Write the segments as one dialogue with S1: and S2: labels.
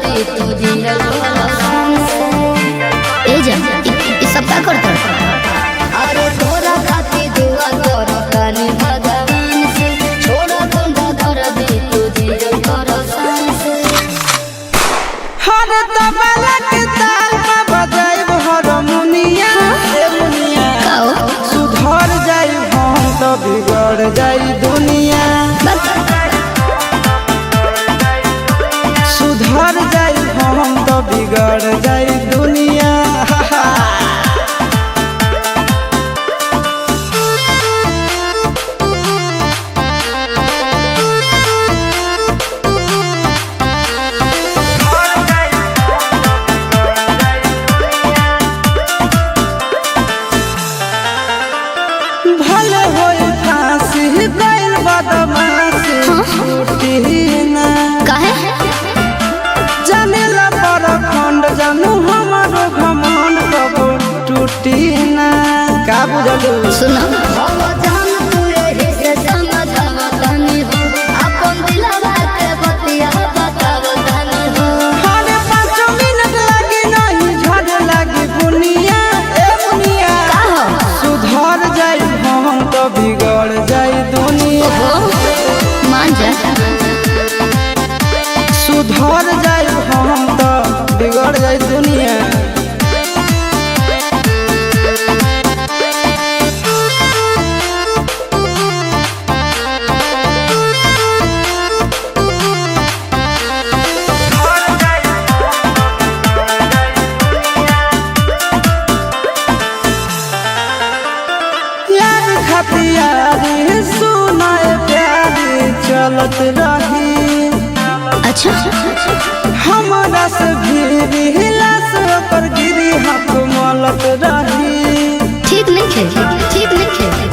S1: दे तुझे ए जा ये सब का करता अरे तोरा खातिर दुआ करो कानी भगवान से छोड़ा बंदा कर दे तुझे शान से
S2: हर तबला के ताल में बजाइब हारमोनिया ए मुनिया सुधर जाई हम तो बिगड़ जाई दुनिया सुधर जाई हम तो बिगड़ जाई दुनिया भले होई फांसी गइल बदमाशी छूटी ना
S1: काहे
S2: जानेला पर खंड जानू हमारो घमंड कब टूटी ना का बुझलू
S1: सुना जान तू रे से समझावा तनी हो अपन दिलवा के बतिया बताव तनी हो
S2: हर 5 मिनट लगे नहीं झड़ लगी बुनिया ए बुनिया
S1: का हो
S2: सुधर जाई हम तो बिगड़ जाई दुनिया
S1: मान जा
S2: सुधर जाई हम तो बिगड़ जाई दुनिया यार खतियारी सुनाए प्यारी चलत रही
S1: अच्छा
S2: हमारा से भी हिला से पर गिरी हाथ मलत रही
S1: ठीक नहीं खे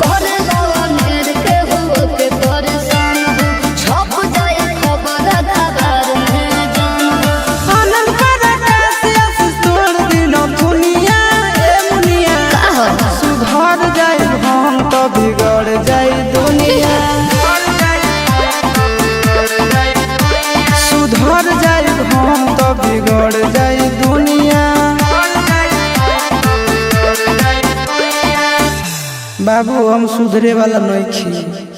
S1: करे जवान के हो के परेशान हो छप जाए खबर खबर में जान हो
S2: आनंद पर कैसे तोड़ दिनो दुनिया ए मुनिया
S1: का हो
S2: सुधर जाई हम तो बिगड़ जाई दुनिया सुधर जाई हम तो बिगड़ जाई दुनिया बाबू हम सुधरे वाला नहीं खी।